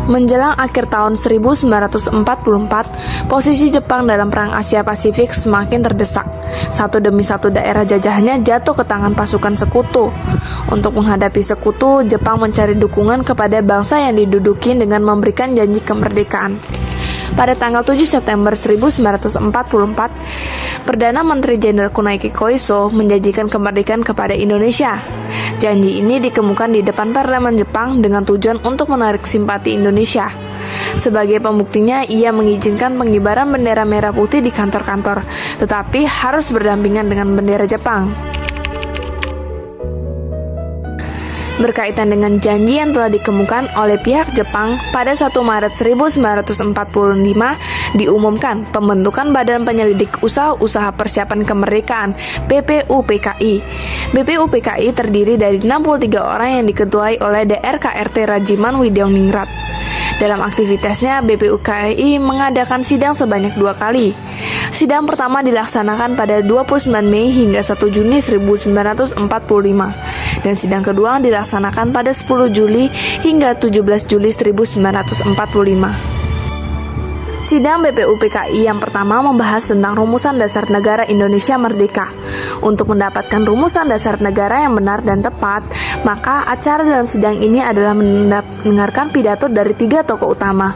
Menjelang akhir tahun 1944, posisi Jepang dalam Perang Asia Pasifik semakin terdesak. Satu demi satu daerah jajahannya jatuh ke tangan pasukan sekutu. Untuk menghadapi sekutu, Jepang mencari dukungan kepada bangsa yang diduduki dengan memberikan janji kemerdekaan. Pada tanggal 7 September 1944, Perdana Menteri Jenderal Kunaiki Koiso menjanjikan kemerdekaan kepada Indonesia. Janji ini dikemukakan di depan parlemen Jepang dengan tujuan untuk menarik simpati Indonesia. Sebagai pembuktinya, ia mengizinkan pengibaran bendera merah putih di kantor-kantor, tetapi harus berdampingan dengan bendera Jepang. Berkaitan dengan janji yang telah dikemukakan oleh pihak Jepang, pada 1 Maret 1945 diumumkan pembentukan Badan Penyelidik Usaha-Usaha Persiapan Kemerdekaan (BPUPKI). BPUPKI terdiri dari 63 orang yang diketuai oleh DRKRT Rajiman Widyawningrat. Dalam aktivitasnya, BPUPKI mengadakan sidang sebanyak 2 kali. Sidang pertama dilaksanakan pada 29 Mei hingga 1 Juni 1945, dan sidang kedua dilaksanakan pada 10 Juli hingga 17 Juli 1945. Sidang BPUPKI yang pertama membahas tentang rumusan dasar negara Indonesia Merdeka. Untuk mendapatkan rumusan dasar negara yang benar dan tepat, maka acara dalam sidang ini adalah mendengarkan pidato dari 3 tokoh utama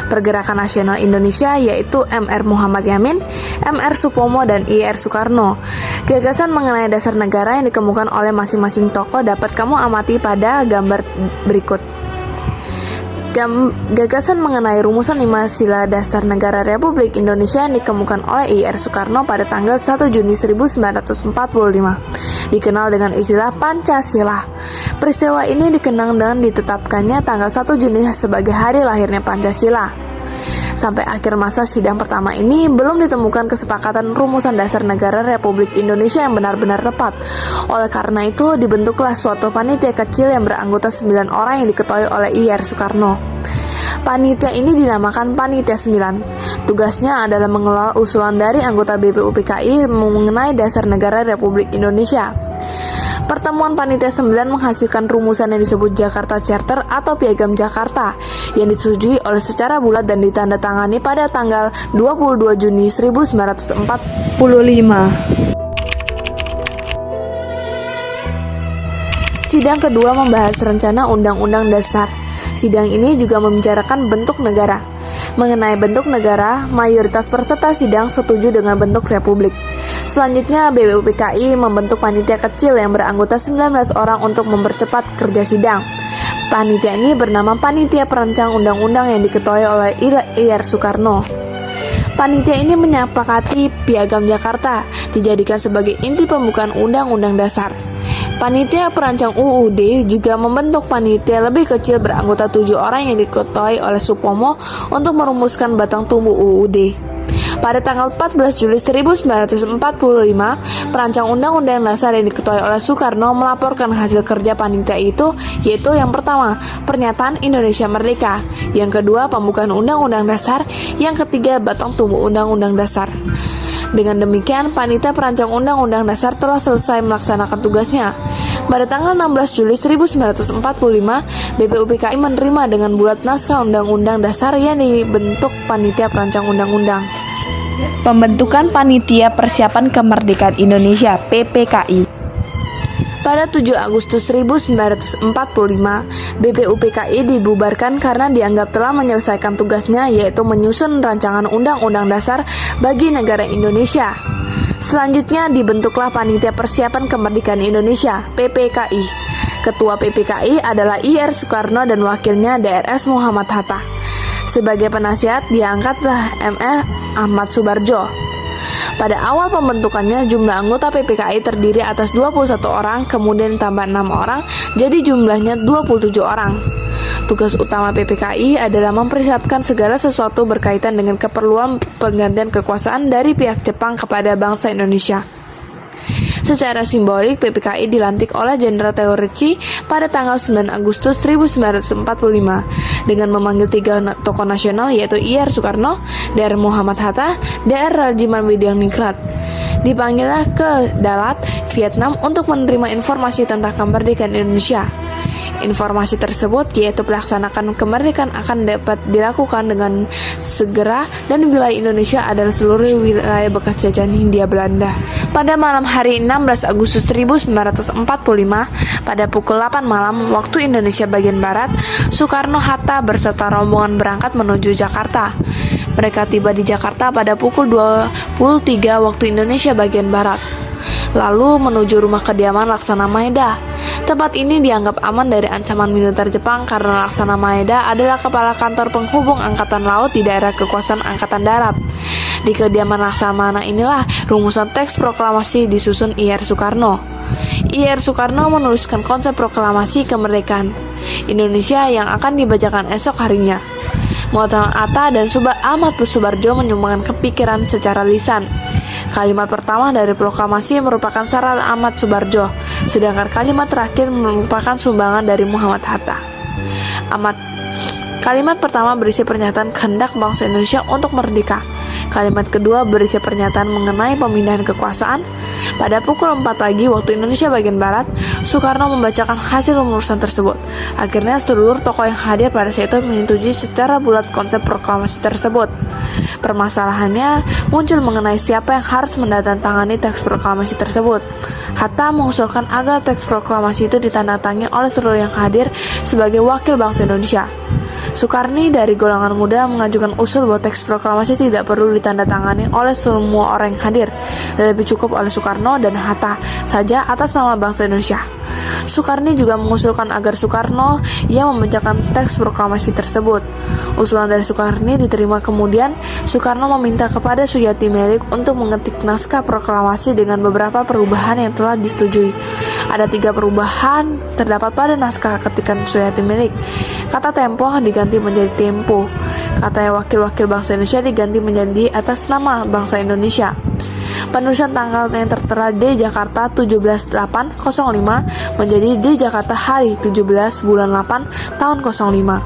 Pergerakan Nasional Indonesia, yaitu Mr. Muhammad Yamin, Mr. Supomo, dan Ir Soekarno. Gagasan mengenai dasar negara yang dikemukakan oleh masing-masing tokoh dapat kamu amati pada gambar berikut. Gagasan mengenai rumusan 5 sila dasar negara Republik Indonesia yang dikemukakan oleh Ir Soekarno pada tanggal 1 Juni 1945 dikenal dengan istilah Pancasila. Peristiwa ini dikenang dengan ditetapkannya tanggal 1 Juni sebagai hari lahirnya Pancasila. Sampai akhir masa sidang pertama ini belum ditemukan kesepakatan rumusan dasar negara Republik Indonesia yang benar-benar tepat. Oleh karena itu dibentuklah suatu panitia kecil yang beranggota 9 orang yang diketuai oleh Ir Soekarno. Panitia ini dinamakan Panitia 9. Tugasnya adalah mengelola usulan dari anggota BPUPKI mengenai dasar negara Republik Indonesia. Pertemuan Panitia 9 menghasilkan rumusan yang disebut Jakarta Charter atau Piagam Jakarta yang disetujui oleh secara bulat dan ditandatangani pada tanggal 22 Juni 1945. Sidang kedua membahas rencana Undang-Undang Dasar. Sidang ini juga membicarakan bentuk negara. Mengenai bentuk negara, mayoritas peserta sidang setuju dengan bentuk republik. Selanjutnya, BPUPKI membentuk panitia kecil yang beranggota 19 orang untuk mempercepat kerja sidang. Panitia ini bernama Panitia Perancang Undang-Undang yang diketuai oleh Ir Soekarno. Panitia ini menyepakati Piagam Jakarta dijadikan sebagai inti pembukaan Undang-Undang Dasar. Panitia Perancang UUD juga membentuk panitia lebih kecil beranggota 7 orang yang diketuai oleh Supomo untuk merumuskan batang tubuh UUD. Pada tanggal 14 Juli 1945, perancang Undang-Undang Dasar yang diketuai oleh Soekarno melaporkan hasil kerja panitia itu, yaitu yang pertama, pernyataan Indonesia Merdeka, yang kedua, pembukaan Undang-Undang Dasar, yang ketiga, batang tubuh Undang-Undang Dasar. Dengan demikian, panitia perancang Undang-Undang Dasar telah selesai melaksanakan tugasnya. Pada tanggal 16 Juli 1945, BPUPKI menerima dengan bulat naskah Undang-Undang Dasar yang dibentuk panitia perancang undang-undang. Pembentukan Panitia Persiapan Kemerdekaan Indonesia (PPKI). Pada 7 Agustus 1945, BPUPKI dibubarkan karena dianggap telah menyelesaikan tugasnya, yaitu menyusun rancangan Undang-Undang Dasar bagi negara Indonesia. Selanjutnya dibentuklah Panitia Persiapan Kemerdekaan Indonesia (PPKI). Ketua PPKI adalah Ir Soekarno dan wakilnya DRS Muhammad Hatta. Sebagai penasihat diangkatlah Mr. Ahmad Subarjo. Pada awal pembentukannya, jumlah anggota PPKI terdiri atas 21 orang, kemudian tambah 6 orang, jadi jumlahnya 27 orang. Tugas utama PPKI adalah mempersiapkan segala sesuatu berkaitan dengan keperluan penggantian kekuasaan dari pihak Jepang kepada bangsa Indonesia. Secara simbolik, PPKI dilantik oleh Jenderal Theo Ricci pada tanggal 9 Agustus 1945 dengan memanggil 3 tokoh nasional, yaitu Ir Soekarno, Dr. Muhammad Hatta, Dr. Rajiman Widyawningrat. Dipanggillah ke Dalat, Vietnam untuk menerima informasi tentang kemerdekaan Indonesia. Informasi tersebut yaitu pelaksanakan kemerdekaan akan dapat dilakukan dengan segera dan wilayah Indonesia adalah seluruh wilayah bekas jajahan Hindia Belanda. Pada malam hari 16 Agustus 1945, pada pukul 8 malam waktu Indonesia bagian Barat, Soekarno-Hatta berserta rombongan berangkat menuju Jakarta. Mereka tiba di Jakarta pada pukul 23 waktu Indonesia bagian Barat, lalu menuju rumah kediaman Laksana Maeda. Tempat ini dianggap aman dari ancaman militer Jepang karena Laksana Maeda adalah kepala kantor penghubung Angkatan Laut di daerah kekuasaan Angkatan Darat. Di kediaman Laksamana inilah rumusan teks proklamasi disusun I.R. Soekarno. I.R. Soekarno menuliskan konsep proklamasi kemerdekaan Indonesia yang akan dibacakan esok harinya. Muhammad Hatta dan Ahmad Subarjo menyumbangkan kepikiran secara lisan. Kalimat pertama dari proklamasi merupakan saran Ahmad Subarjo, sedangkan kalimat terakhir merupakan sumbangan dari Muhammad Hatta. Kalimat pertama berisi pernyataan kehendak bangsa Indonesia untuk merdeka. Kalimat kedua berisi pernyataan mengenai pemindahan kekuasaan. Pada pukul 4 pagi waktu Indonesia bagian Barat, Soekarno membacakan hasil rumusan tersebut. Akhirnya seluruh tokoh yang hadir pada saat itu menyetujui secara bulat konsep proklamasi tersebut. Permasalahannya muncul mengenai siapa yang harus menandatangani teks proklamasi tersebut. Hatta mengusulkan agar teks proklamasi itu ditandatangani oleh seluruh yang hadir sebagai wakil bangsa Indonesia. Soekarni dari golongan muda mengajukan usul bahwa teks proklamasi tidak perlu ditandatangani oleh semua orang yang hadir, tetapi cukup oleh Soekarno dan Hatta saja atas nama bangsa Indonesia. Soekarni juga mengusulkan agar Soekarno yang membacakan teks proklamasi tersebut. Usulan dari Soekarni diterima kemudian. Soekarno meminta kepada Suyati Melik untuk mengetik naskah proklamasi dengan beberapa perubahan yang telah disetujui. Ada 3 perubahan terdapat pada naskah ketikan Suyati Melik. Kata tempo diganti menjadi tempo. Kata wakil-wakil bangsa Indonesia diganti menjadi atas nama bangsa Indonesia. Penulisan tanggal yang tertera di Jakarta 17/8/05 menjadi di Jakarta hari 17 bulan 8 tahun 05.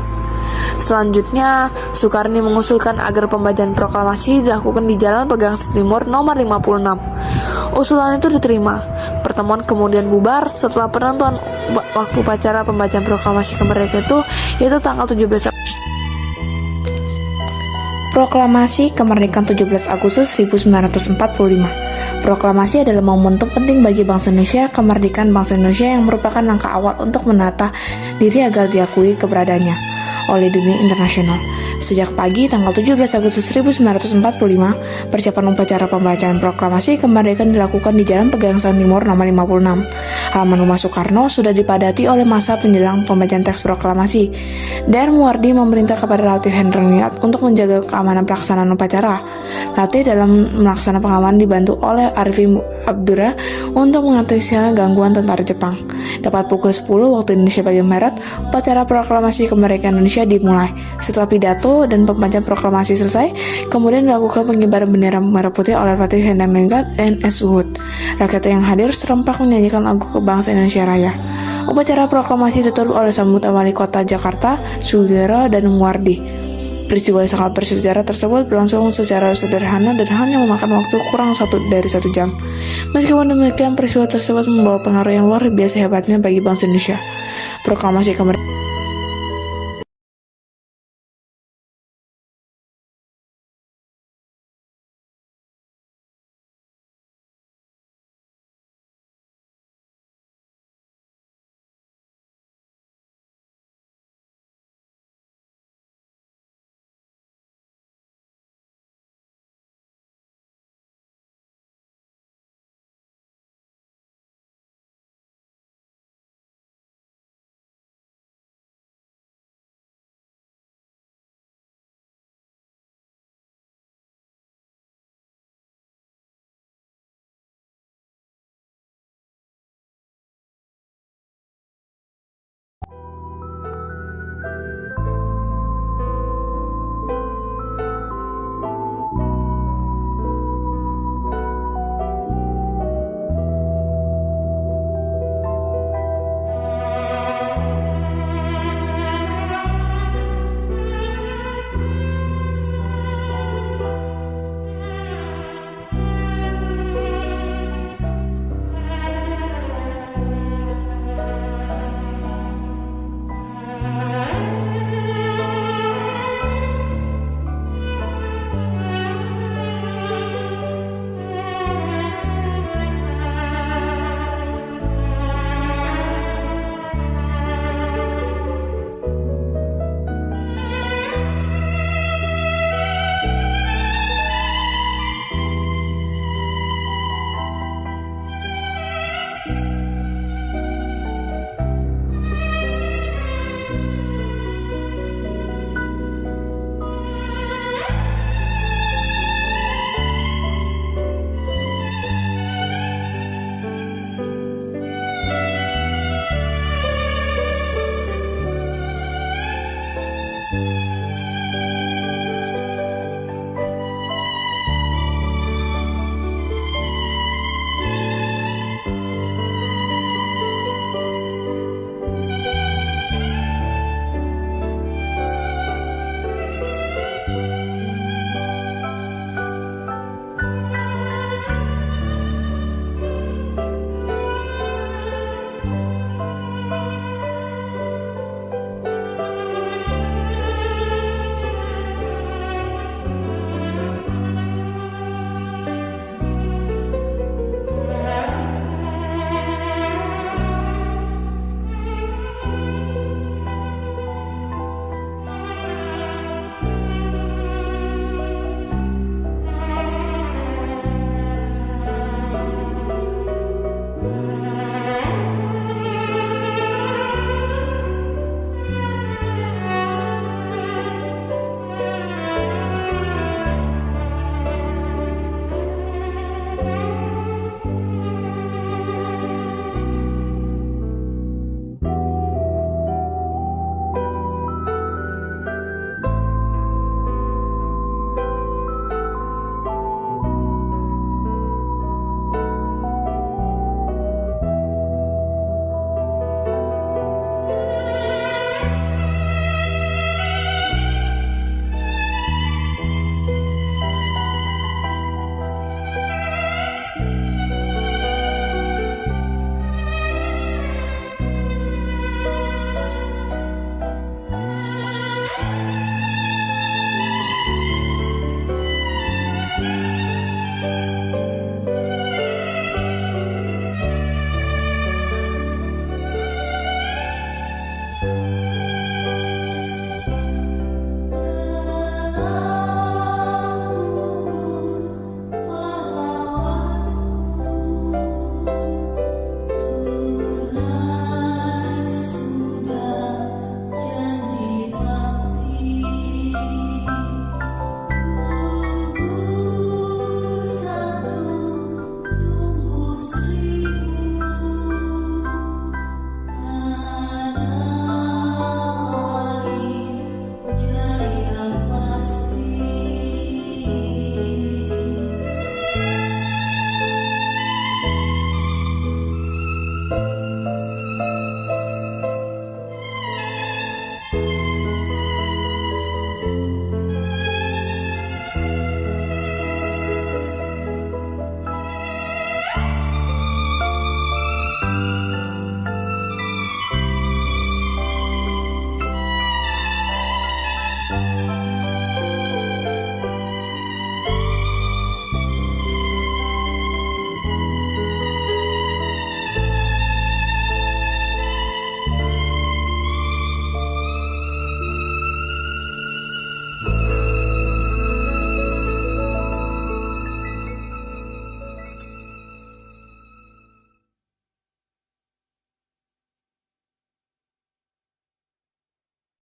Selanjutnya, Soekarni mengusulkan agar pembacaan proklamasi dilakukan di Jalan Pegang Timur nomor 56. Usulan itu diterima. Pertemuan kemudian bubar setelah penentuan waktu upacara pembacaan proklamasi kemerdekaan itu yaitu tanggal 17 Proklamasi Kemerdekaan 17 Agustus 1945. Proklamasi adalah momentum penting bagi bangsa Indonesia. Kemerdekaan bangsa Indonesia yang merupakan langkah awal untuk menata diri agar diakui keberadaannya oleh dunia internasional. Sejak pagi tanggal 17 Agustus 1945, persiapan upacara pembacaan proklamasi kemerdekaan dilakukan di Jalan Pegangsaan Timur nomor 56. Halaman rumah Soekarno sudah dipadati oleh masa penjelang pembacaan teks proklamasi. Dan Muwardi memerintah kepada Latif Hendroniat untuk menjaga keamanan pelaksanaan upacara. Latif dalam melaksanakan pengamanan dibantu oleh Arifin Abdurrah untuk mengantisipasi gangguan tentara Jepang. Tepat pukul 10 waktu Indonesia bagian Barat, upacara proklamasi kemerdekaan Indonesia dimulai. Setelah pidato dan pembacaan proklamasi selesai, kemudian dilakukan pengibaran bendera merah putih oleh Latif Hendroniat dan S. Uhud. Rakyat yang hadir serempak menyanyikan lagu kebangsaan Indonesia Raya. Upacara proklamasi ditutup oleh sambutan Wali Kota Jakarta, Sugiro dan Muwardi. Peristiwa yang sangat bersejarah tersebut berlangsung secara sederhana dan hanya memakan waktu kurang dari 1 jam. Meskipun demikian, peristiwa tersebut membawa pengaruh yang luar biasa hebatnya bagi bangsa Indonesia. Proklamasi kemerdekaan